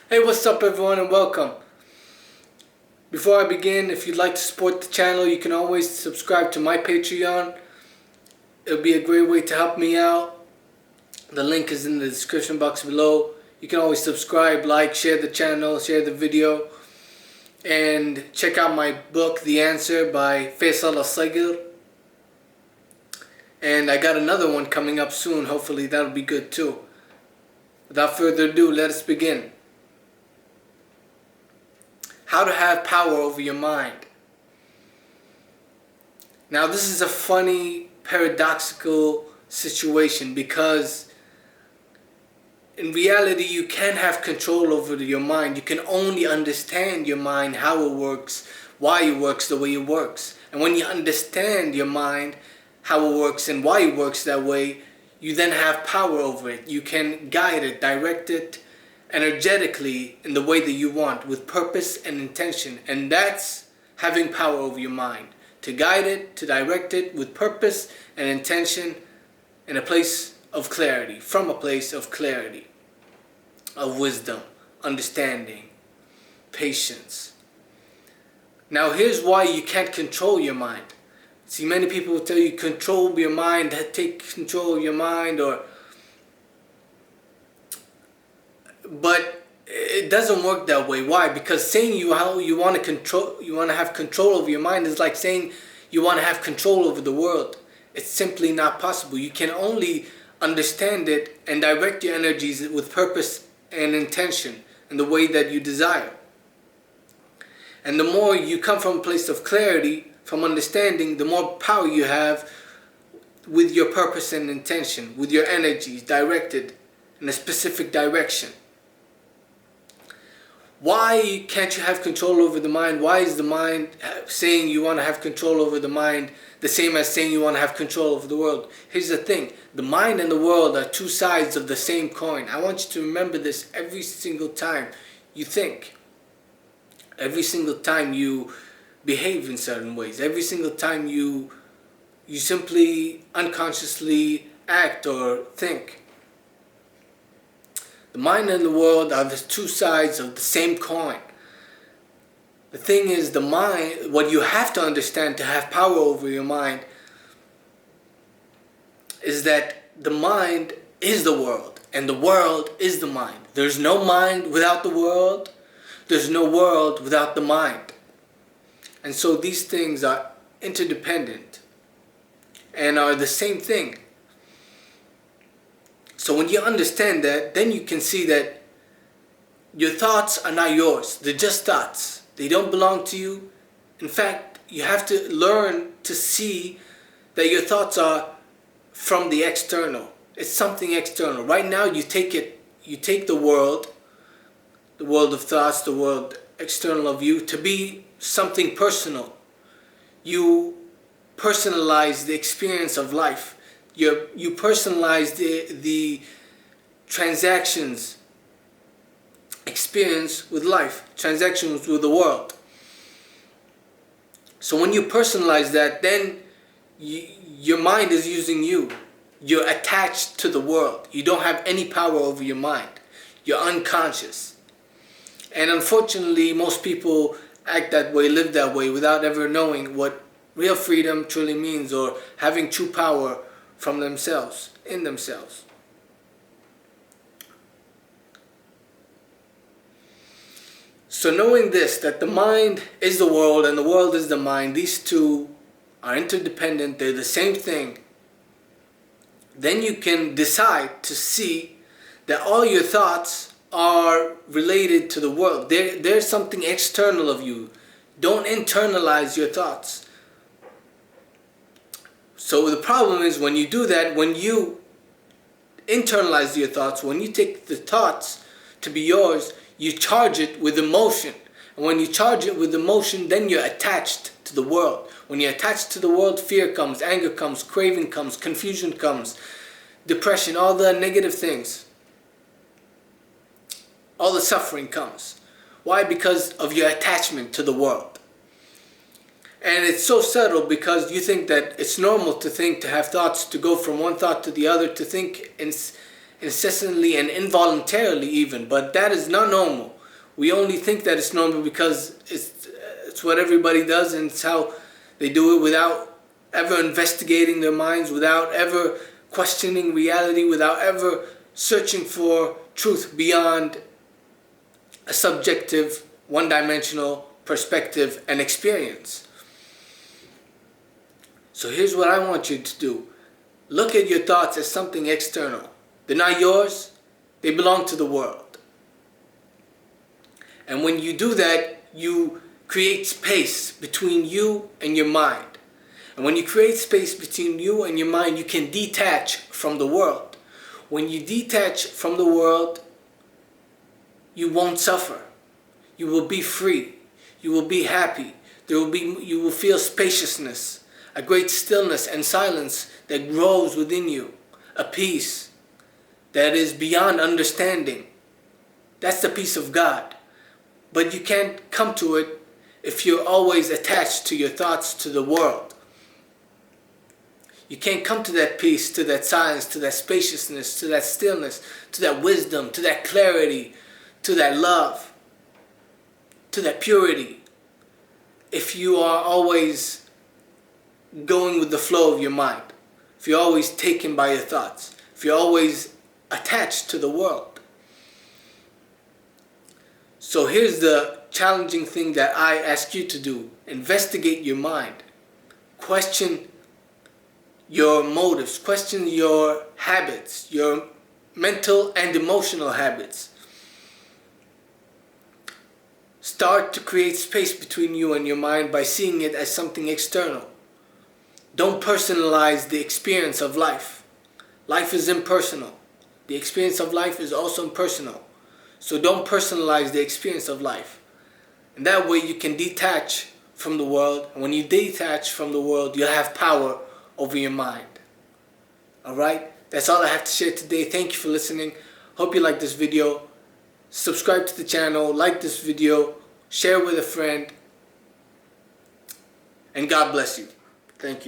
Hey, what's up everyone and welcome. Before I begin, if you'd like to support the channel, you can always subscribe to my Patreon. It'll be a great way to help me out. The link is in the description box below. You can always subscribe, like, share the channel, share the video. And check out my book, The Answer by Faisal Al-Sagir. And I got another one coming up soon. Hopefully that'll be good too. Without further ado, let us begin. How to have power over your mind. Now this is a funny, paradoxical situation because in reality you can't have control over your mind. You can only understand your mind, how it works, why it works the way it works. And when you understand your mind, how it works and why it works that way, you then have power over it. You can guide it, direct it energetically in the way that you want, with purpose and intention. And that's having power over your mind. To guide it, to direct it with purpose and intention in a place of clarity, from a place of clarity, of wisdom, understanding, patience. Now here's why you can't control your mind. See, many people will tell you control your mind, take control of your mind, but it doesn't work that way. Why? Because saying you want to have control over your mind is like saying you want to have control over the world. It's simply not possible. You can only understand it and direct your energies with purpose and intention in the way that you desire. And the more you come from a place of clarity, from understanding, the more power you have with your purpose and intention, with your energies directed in a specific direction. Why can't you have control over the mind? Why is the mind saying you want to have control over the mind the same as saying you want to have control over the world? Here's the thing. The mind and the world are two sides of the same coin. I want you to remember this every single time you think. Every single time you behave in certain ways. Every single time you simply unconsciously act or think. The mind and the world are the two sides of the same coin. The thing is, the mind, what you have to understand to have power over your mind is that the mind is the world and the world is the mind. There's no mind without the world. There's no world without the mind. And so these things are interdependent and are the same thing. So when you understand that, then you can see that your thoughts are not yours. They're just thoughts. They don't belong to you. In fact, you have to learn to see that your thoughts are from the external. It's something external. Right now you take the world of thoughts, the world external of you, to be something personal. You personalize the experience of life. You personalize the transactions, experience with life, transactions with the world. So when you personalize that, then your mind is using you. You're attached to the world. You don't have any power over your mind. You're unconscious. And unfortunately, most people act that way, live that way, without ever knowing what real freedom truly means, or having true power from themselves, in themselves. So knowing this, that the mind is the world and the world is the mind, these two are interdependent, they're the same thing, then you can decide to see that all your thoughts are related to the world. There's something external of you. Don't internalize your thoughts. So the problem is when you do that, when you internalize your thoughts, when you take the thoughts to be yours, you charge it with emotion. And when you charge it with emotion, then you're attached to the world. When you're attached to the world, fear comes, anger comes, craving comes, confusion comes, depression, all the negative things. All the suffering comes. Why? Because of your attachment to the world. And it's so subtle because you think that it's normal to think, to have thoughts, to go from one thought to the other, to think incessantly and involuntarily even. But that is not normal. We only think that it's normal because it's what everybody does, and it's how they do it, without ever investigating their minds, without ever questioning reality, without ever searching for truth beyond a subjective, one-dimensional perspective and experience. So here's what I want you to do. Look at your thoughts as something external. They're not yours. They belong to the world. And when you do that, you create space between you and your mind. And when you create space between you and your mind, you can detach from the world. When you detach from the world, you won't suffer. You will be free. You will be happy. You will feel spaciousness, a great stillness and silence that grows within you, a peace that is beyond understanding. That's the peace of God. But you can't come to it if you're always attached to your thoughts, to the world. You can't come to that peace, to that silence, to that spaciousness, to that stillness, to that wisdom, to that clarity, to that love, to that purity, if you are always going with the flow of your mind, if you're always taken by your thoughts, if you're always attached to the world. So here's the challenging thing that I ask you to do. Investigate your mind. Question your motives. Question your habits, your mental and emotional habits. Start to create space between you and your mind by seeing it as something external. Don't personalize the experience of life. Life is impersonal. The experience of life is also impersonal. So don't personalize the experience of life. And that way you can detach from the world. And when you detach from the world, you'll have power over your mind. Alright? That's all I have to share today. Thank you for listening. Hope you like this video. Subscribe to the channel, like this video, share with a friend, and God bless you. Thank you.